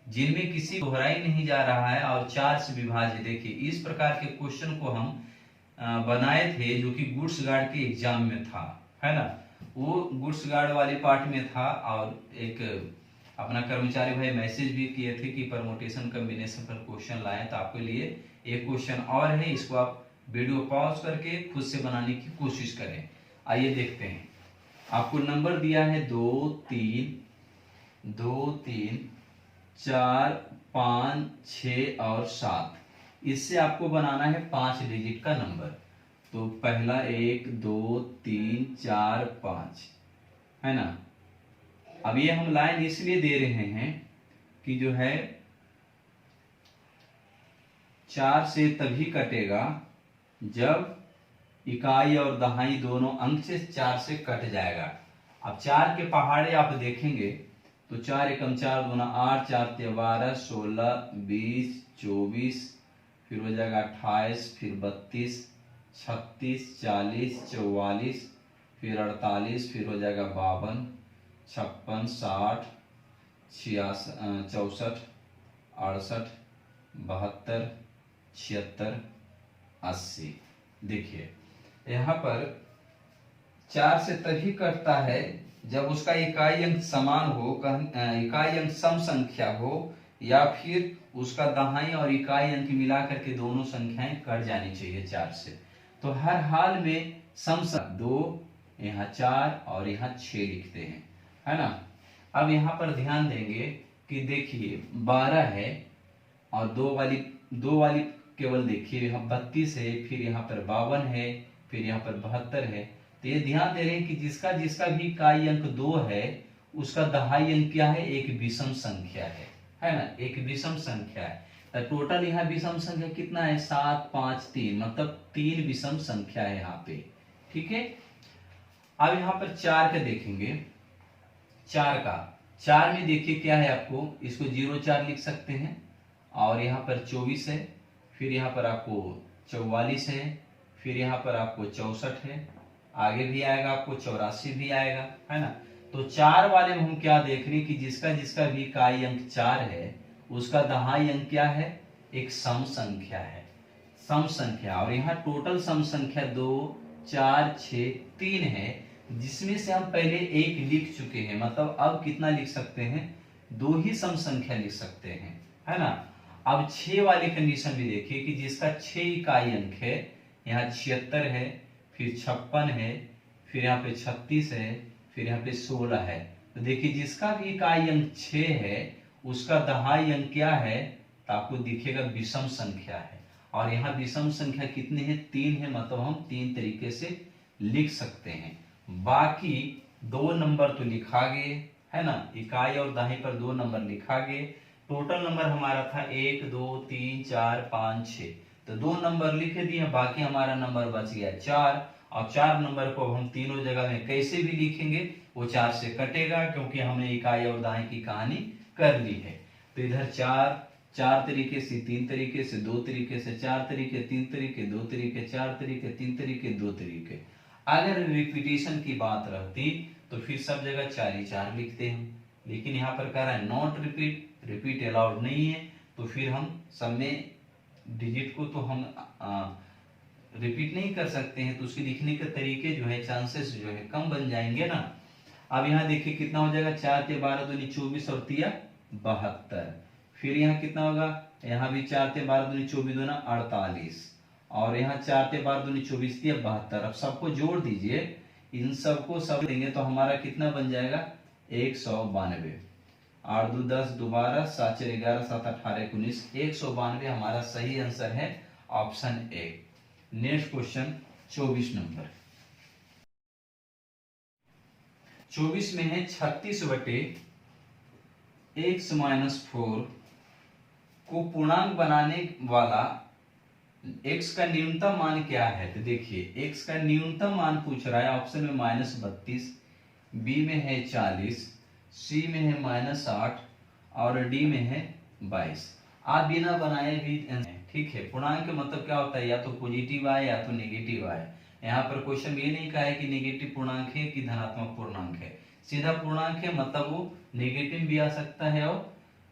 जिनमें किसी दोहराई नहीं जा रहा है और 4 से विभाजित। देखिए इस प्रकार के क्वेश्चन को हम बनाए थे जो कि गुड्स गार्ड के एग्जाम में था है ना, वो गुड्स गार्ड वाले पार्ट में था। और एक अपना कर्मचारी भाई मैसेज भी किए थे कि परमोटेशन कॉम्बिनेशन पर क्वेश्चन लाए, तो आपके लिए एक क्वेश्चन और है, इसको आप वीडियो पॉज करके खुद से बनाने की कोशिश करें। आइए देखते हैं। आपको नंबर दिया है 2 3 4 5 6 और 7। इससे आपको बनाना है 5 डिजिट का नंबर। तो पहला 1 2 3 4 5 है ना, अब ये हम लाइन इसलिए दे रहे हैं कि जो है 4 से तभी कटेगा जब इकाई और दहाई दोनों अंक से 4 से कट जाएगा। अब 4 के पहाड़े आप देखेंगे तो 4 एकम 4 दूना 8, 4 ते 12, 16, 20, 24, फिर हो जाएगा 28, फिर 32, 36, 40, 44, फिर 48, फिर हो जाएगा 52, 56, 60, 64, 68, 72, 76, 80। देखिए यहाँ पर 4 से तभी कटता है जब उसका इकाई अंक समान हो, इकाई अंक सम संख्या हो, या फिर उसका दहाई और इकाई अंक मिला करके दोनों संख्याएं कट जानी चाहिए 4 से। तो हर हाल में सम 2, यहाँ 4 और यहाँ 6 लिखते हैं, है ना। अब यहाँ पर ध्यान देंगे कि देखिए 12 है और दो वाली केवल देखिए यहाँ 32 है, फिर यहाँ पर 52 है, फिर यहाँ पर 72 है। तो ये ध्यान दे रहे हैं कि जिसका जिसका भी इकाई अंक 2 है उसका दहाई अंक क्या है, एक विषम संख्या है ना, एक विषम संख्या है। तो टोटल यहाँ विषम संख्या कितना है, 7, 5, 3, मतलब 3 विषम संख्या है यहाँ पे, ठीक है। अब यहाँ पर 4 का देखेंगे, 4 में देखिए क्या है, आपको इसको 0-4 लिख सकते हैं, और यहाँ पर 24 है, फिर यहाँ पर आपको 44 है, फिर यहाँ पर आपको 64 है, आगे भी आएगा आपको 84 भी आएगा, है ना। तो 4 वाले में हम क्या देख रहे हैं कि जिसका जिसका भी इकाई अंक 4 है उसका दहाई अंक क्या है, एक सम संख्या है, सम संख्या। और यहाँ टोटल सम संख्या 2, 4, 6, 3 है, जिसमें से हम पहले 1 लिख चुके हैं, मतलब अब कितना लिख सकते हैं, 2 ही सम संख्या लिख सकते हैं, है ना। अब 6 वाली कंडीशन भी देखिए कि जिसका 6 इकाई अंक है, यहाँ 76 है, फिर 56 है, फिर यहाँ पे 36 है, फिर यहाँ पे 16 है। तो देखिए जिसका भी इकाई अंक 6 है उसका दहाई अंक क्या है, तो आपको दिखेगा विषम संख्या है। और यहाँ विषम संख्या कितनी है, 3 है, मतलब हम 3 तरीके से लिख सकते हैं। बाकी 2 नंबर तो लिखा गए, है ना, इकाई और दहाई पर 2 नंबर लिखा गए। टोटल नंबर हमारा था 1, 2, 3, 4, 5, 6, तो 2 नंबर लिख दिए, बाकी हमारा नंबर बच गया 4। और 4 नंबर को हम तीनों जगह में कैसे भी लिखेंगे वो 4 से कटेगा, क्योंकि हमने इकाई और दहाई की कहानी कर ली है। तो इधर 4 तरीके से, 3 तरीके से, 2 तरीके से, 4 तरीके, 3 तरीके, 2 तरीके, 4 तरीके, 3 तरीके, 2 तरीके। अगर रिपीटेशन की बात रहती तो फिर सब जगह 4 ही 4 लिखते हैं, लेकिन यहाँ पर कह रहा है नॉट रिपीट अलाउड नहीं है, तो फिर हम सब में डिजिट को तो हम रिपीट नहीं कर सकते हैं, तो उसके लिखने के तरीके जो है, चांसेस जो है कम बन जाएंगे ना। अब यहाँ देखिए कितना हो जाएगा, 4 ते 12 दूनी 24 और 3 72। फिर यहाँ कितना होगा, यहाँ भी 4 ते 12 दूनी 24 दूना 48, और यहाँ 4 ते 12 दूनी 24 3 72। अब सबको जोड़ दीजिए, इन सबको सब देंगे तो हमारा कितना बन जाएगा, 192। 8 2 10 दोबारा 7 4 11 7 18 19, 192 हमारा सही आंसर है, option A. Next question 24 number. 24 में है 36 बटे x माइनस 4 को पूर्णांक बनाने वाला x का न्यूनतम मान क्या है। तो देखिए x का न्यूनतम मान पूछ रहा है, ऑप्शन में -32, बी में है 40, सी में है -8 और डी में है 22। आप बिना बनाए भी, ठीक है। पूर्णांक का मतलब क्या होता है, या तो पॉजिटिव आए या तो नेगेटिव आए। यहाँ पर क्वेश्चन ये नहीं कहा है कि नेगेटिव पूर्णांक है कि धनात्मक पूर्णांक है, सीधा पूर्णांक है, मतलब वो नेगेटिव भी आ सकता है और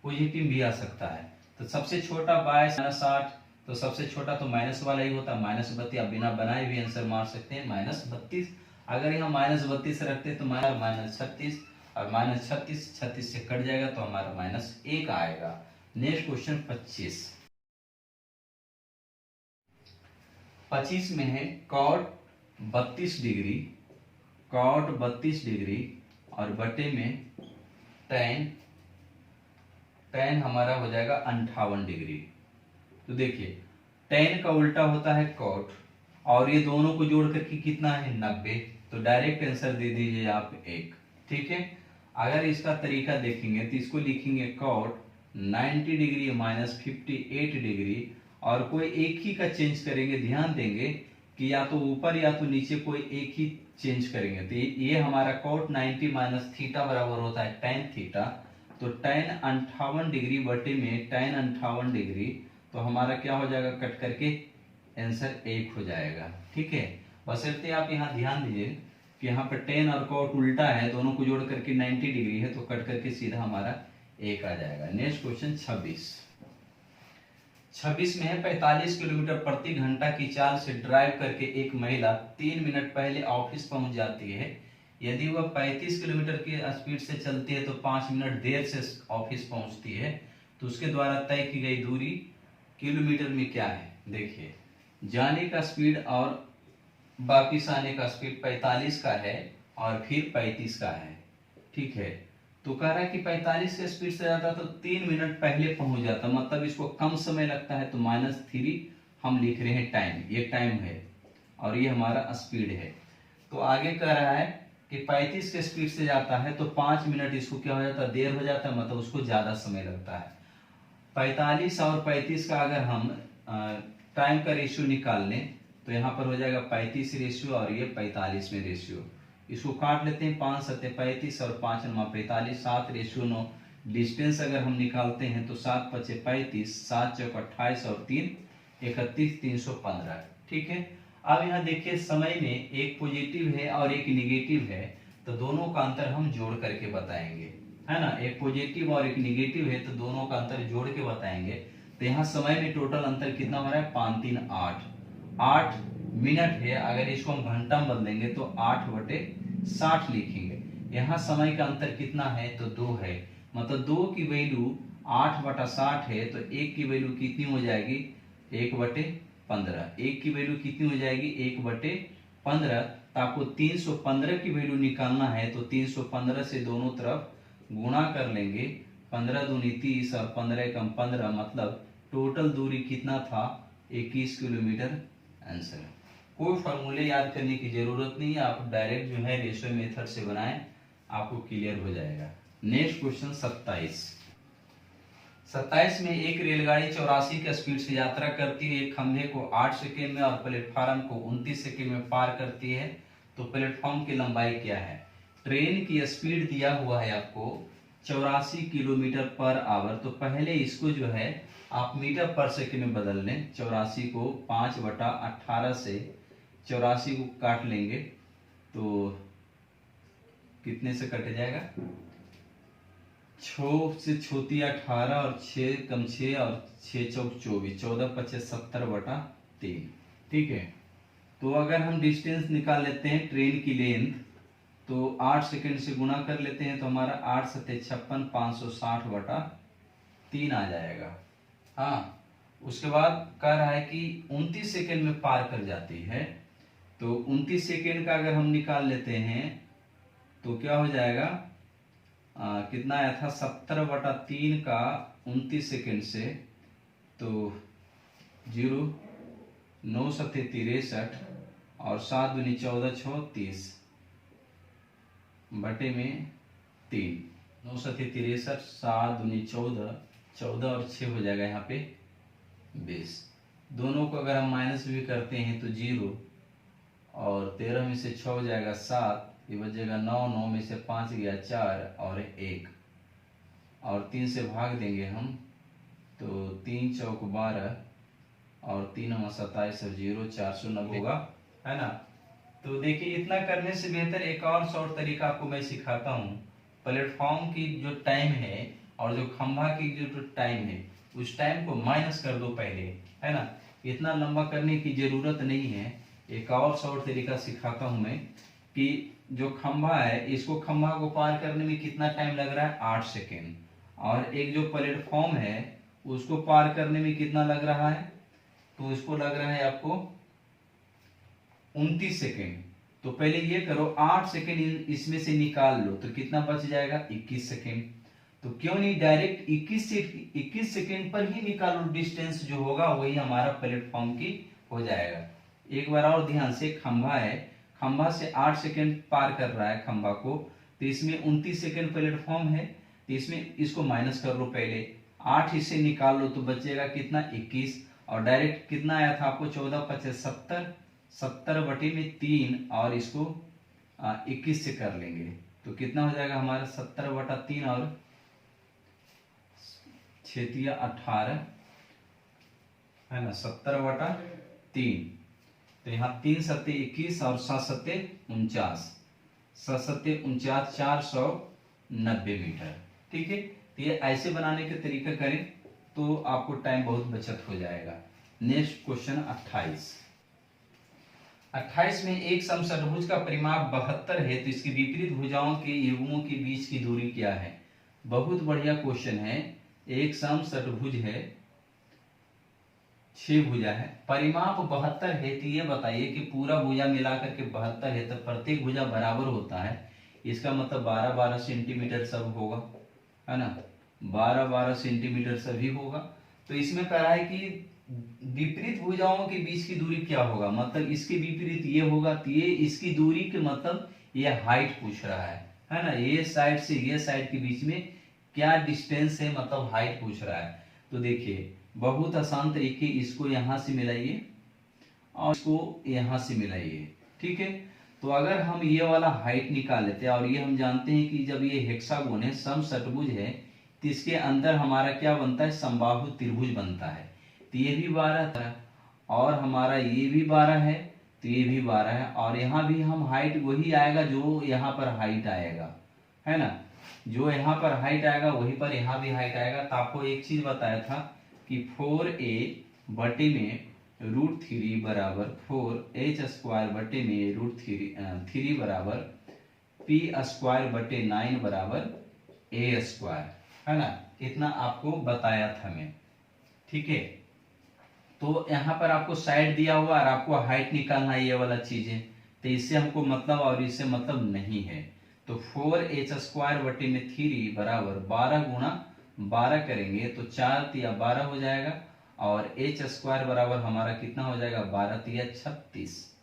पॉजिटिव भी आ सकता है। तो सबसे छोटा 22 -8, तो सबसे छोटा तो माइनस वाला ही होता है, -32। आप बिना बनाए भी आंसर मार सकते हैं, -32। अगर यहाँ -32 रखते तो -36, और -36 से कट जाएगा तो हमारा -1 आएगा। नेक्स्ट क्वेश्चन 25 में है cot 32 डिग्री और बटे में tan हमारा हो जाएगा 58 डिग्री। तो देखिए tan का उल्टा होता है cot, और ये दोनों को जोड़ करके कितना है 90, तो डायरेक्ट आंसर दे दीजिए आप 1, ठीक है। अगर इसका तरीका देखेंगे तो इसको लिखेंगे कॉट 90 डिग्री माइनस 58 डिग्री, और कोई एक ही का चेंज करेंगे। ध्यान देंगे कि या तो ऊपर या तो नीचे कोई एक ही चेंज करेंगे। तो ये हमारा कॉट 90 माइनस थीटा बराबर होता है tan थीटा। तो tan 58 डिग्री बटे में tan 58 डिग्री, तो हमारा क्या हो जाएगा, कट करके आंसर 1 हो जाएगा। ठीक है, बशर्ते आप यहाँ ध्यान दीजिए कि यहाँ पर tan और cot उल्टा है, दोनों को जोड़ करके 90 डिग्री है, तो कट करके सीधा हमारा 1 आ जाएगा। नेक्स्ट क्वेश्चन 26 में है 45 किलोमीटर प्रति घंटा की चाल से ड्राइव करके एक महिला 3 मिनट पहले ऑफिस पहुंच जाती है। यदि वह 35 किलोमीटर की स्पीड से चलती है तो 5 मिनट देर से ऑफिस पहुंचती है, तो उसके द्वारा तय की गई दूरी किलोमीटर में क्या है। देखिए, जाने का स्पीड और वापिस आने का स्पीड 45 का है और फिर 35 का है। ठीक है, तो कह रहा है कि 45 के स्पीड से जाता तो 3 मिनट पहले पहुंच जाता, मतलब इसको कम समय लगता है, तो -3 हम लिख रहे हैं टाइम। ये टाइम है और ये हमारा स्पीड है। तो आगे कह रहा है कि 35 के स्पीड से जाता है तो 5 मिनट इसको क्या हो जाता है, देर हो जाता है, मतलब उसको ज्यादा समय लगता है। 45 और 35 का अगर हम टाइम का रेशियो निकाल लें तो यहाँ पर हो जाएगा 35 रेशियो और ये 45 में रेशियो। इसको काट लेते हैं, 5 7 35 और 5 9 45, 7 रेशियो 9। डिस्टेंस अगर हम निकालते हैं तो 7 5 35, 7 चौक 28 और 3 31, 315। ठीक है, अब यहाँ देखिए समय में एक पॉजिटिव है और एक निगेटिव है, तो दोनों का अंतर हम जोड़ करके बताएंगे, है ना। एक पॉजिटिव और एक निगेटिव है तो दोनों का अंतर जोड़ के बताएंगे। तो यहाँ समय में टोटल अंतर कितना हो रहा है, 5 3 8 मिनट है। अगर इसको हम घंटा में बदलेंगे तो 8/60 लिखेंगे। यहाँ समय का अंतर कितना है, तो 2 है, मतलब 2 की वैल्यू 8/60 है, तो 1 की वैल्यू कितनी हो जाएगी, 1/15। 1 की वैल्यू कितनी हो जाएगी, 1/15। तो आपको 315 की वैल्यू निकालना है, तो 315 से दोनों तरफ गुणा कर लेंगे। 15 दूनी 30 और 15 एकम 15, मतलब टोटल दूरी कितना था, 21 किलोमीटर आंसर। कोई फॉर्मूले याद करने की जरूरत नहीं है, आप डायरेक्ट जो है रेशियो मेथड से बनाएं, आपको क्लियर हो जाएगा। नेक्स्ट क्वेश्चन 27 में एक रेलगाड़ी 84 की स्पीड से यात्रा करती है, एक खंभे को 8 सेकेंड में और प्लेटफार्म को 29 सेकेंड में पार करती है, तो प्लेटफॉर्म की लंबाई क्या है। ट्रेन की स्पीड दिया हुआ है आपको 84 किलोमीटर पर आवर, तो पहले इसको जो है आप मीटर पर सेकेंड में बदल लें। 84 को 5/18 से 84 को काट लेंगे तो कितने से कट जाएगा, 6 से छोटी 18 और 6 कम 6 और 6 चौक 24, 14 5 70/3। ठीक है, तो अगर हम डिस्टेंस निकाल लेते हैं ट्रेन की लेंथ, तो 8 सेकेंड से गुणा कर लेते हैं, तो हमारा 8 7 56 560/3 आ जाएगा। हाँ, उसके बाद कह रहा है कि 29 सेकेंड में पार कर जाती है, तो 29 सेकेंड का अगर हम निकाल लेते हैं तो क्या हो जाएगा, कितना आया था, 70/3 का 29 सेकेंड से, तो 0 9 7 63 और 7 दूनी 14 6 30 बटे में 3, 9 7 63, 7 दूनी 14, 14 और 6 हो जाएगा यहाँ पे 20। दोनों को अगर हम माइनस भी करते हैं तो 0 और 13 में से 6 हो जाएगा 7, ये बचेगा 9, 9 में से 5 गया 4 और 1, और 3 से भाग देंगे हम, तो 3 चौक 12 और 3 27 और 0 490 होगा, है ना। तो देखिए, इतना करने से बेहतर एक और शॉर्ट तरीका आपको मैं सिखाता हूँ। प्लेटफॉर्म की जो टाइम है और जो खंभा की जो टाइम है, उस टाइम को माइनस कर दो पहले, है ना। इतना लंबा करने की जरूरत नहीं है। एक और शॉर्ट तरीका सिखाता हूँ मैं कि जो खंभा है, इसको खंभा को पार करने में कितना टाइम लग रहा है, 8 सेकेंड, और एक जो प्लेटफॉर्म है उसको पार करने में कितना लग रहा है, तो इसको लग रहा है आपको 29 सेकेंड। तो पहले ये करो, 8 सेकेंड इसमें से निकाल लो तो कितना बच जाएगा, 21 सेकेंड। तो क्यों नहीं डायरेक्ट 21 सेकेंड पर ही निकालो, डिस्टेंस जो होगा वही हमारा प्लेटफॉर्म की हो जाएगा। एक बार और ध्यान से, खंभा है, खंभा से 8 सेकेंड पार कर रहा है खंभा को, तो तो इसमें 29 सेकेंड प्लेटफॉर्म है, तो इसमें इसको माइनस कर लो पहले, 8 इससे निकाल लो तो बचेगा कितना 21, और डायरेक्ट कितना आया था आपको 14×5 70/3 और इसको 21 से कर लेंगे तो कितना हो जाएगा हमारा 70/3 और 6×18 है ना 70/3। तो यहाँ 3 सत्ते 21 और 7 सत्ते 49, 7 सत्ते 49 490 मीटर। ठीक है, तो ये ऐसे बनाने का तरीका करें तो आपको टाइम बहुत बचत हो जाएगा। नेक्स्ट क्वेश्चन 28 में एक समषटभुज का परिमाप 72 है तो इसकी विपरीत भुजाओं के युग्मों के बीच की दूरी क्या है। बहुत बढ़िया क्वेश्चन है। एक समषटभुज है, 6 भुजा है, परिमाप 72 है, तो ये बताइए कि पूरा भुजा मिलाकर के 72 है तो प्रत्येक भुजा बराबर होता है, इसका मतलब 12-12 सेंटीमीटर सब होगा, है ना, 12-12 सेंटीमीटर सभी होगा। तो इसमें कहा है कि विपरीत भुजाओं के बीच की दूरी क्या होगा, मतलब इसके विपरीत ये होगा, तो ये इसकी दूरी के मतलब ये हाइट पूछ रहा है ना, ये साइड से ये साइड के बीच में क्या डिस्टेंस है, मतलब हाइट पूछ रहा है। तो देखिए बहुत आसान तरीके, इसको यहां से मिलाइए और इसको यहां से मिलाइए। ठीक है, तो अगर हम ये वाला हाइट निकाल लेते हैं और ये हम जानते हैं कि जब ये हेक्सागोन है, समषटभुज है, तो इसके अंदर हमारा क्या बनता है, समबाहु त्रिभुज बनता है। तो ये भी 12 था और हमारा ये भी 12 है, तो ये भी 12 है, और यहाँ भी हम हाइट वही आएगा जो यहाँ पर हाइट आएगा, है ना, जो यहाँ पर हाइट आएगा वहीं पर यहाँ भी हाइट आएगा। तो आपको एक चीज बताया था कि 4a/√3 बराबर 4h² बराबर p² बराबर a², है ना, इतना आपको बताया था मैं। ठीक है, तो यहाँ पर आपको साइड दिया हुआ और आपको हाइट निकालना है, ये वाला चीज है, तो इससे हमको मतलब और इससे मतलब नहीं है। तो 4h² बराबर 12 करेंगे तो 4×3 = 12 हो जाएगा, और h² बराबर हमारा कितना हो जाएगा 12×3 = 36,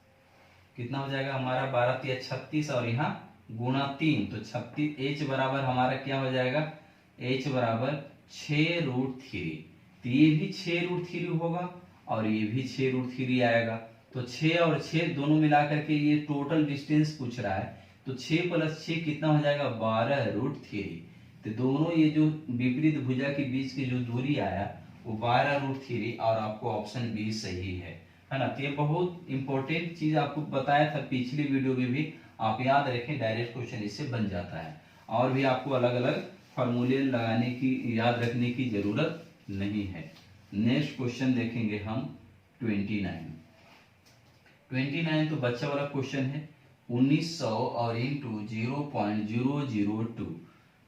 कितना हो जाएगा हमारा 12×3 = 36, और यहाँ ×3 तो 36, h बराबर हमारा क्या हो जाएगा, h बराबर 6√3, तो ये भी 6√3 होगा और ये भी 6√3 आएगा। तो 6 और 6 दोनों मिलाकर के ये टोटल डिस्टेंस पूछ रहा है, तो 6 + 6 कितना हो जाएगा 12√3। तो दोनों ये जो विपरीत भुजा के बीच की जो दूरी आया वो 12√3, और आपको ऑप्शन बी सही है ना। तो ये बहुत इंपॉर्टेंट चीज आपको बताया था पिछली वीडियो में भी, आप याद रखें, डायरेक्ट क्वेश्चन इससे बन जाता है, और भी आपको अलग अलग फॉर्मूले लगाने की, याद रखने की जरूरत नहीं है। नेक्स्ट क्वेश्चन देखेंगे हम 29 तो बच्चा वाला क्वेश्चन है। 1900 और इंटू 0.002,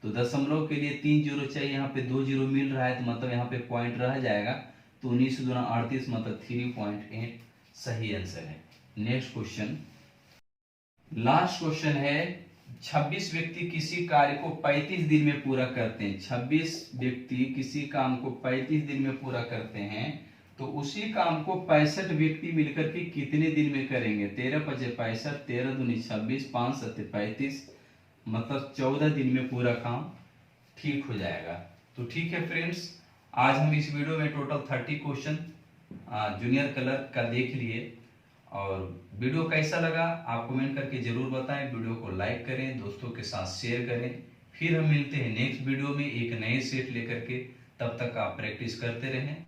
तो दशमलव के लिए 3 जीरो चाहिए, यहाँ पे 2 जीरो मिल रहा है तो मतलब यहाँ पे पॉइंट रह जाएगा, तो 19 दूना 38 मतलब 3.8 सही आंसर है। नेक्स्ट क्वेश्चन, लास्ट क्वेश्चन है। 26 व्यक्ति किसी कार्य को 35 दिन में पूरा करते हैं, 26 व्यक्ति किसी काम को 35 दिन में पूरा करते हैं, तो उसी काम को 65 व्यक्ति मिलकर के कितने दिन में करेंगे। 13×5 = 65, 13×2 = 26, 5×7 = 35, मतलब 14 दिन में पूरा काम ठीक हो जाएगा। तो ठीक है फ्रेंड्स, आज हम इस वीडियो में टोटल 30 क्वेश्चन जूनियर कलर का देख लिए, और वीडियो कैसा लगा आप कमेंट करके जरूर बताएं, वीडियो को लाइक करें, दोस्तों के साथ शेयर करें। फिर हम मिलते हैं नेक्स्ट वीडियो में एक नए सेट लेकर के, तब तक आप प्रैक्टिस करते रहें।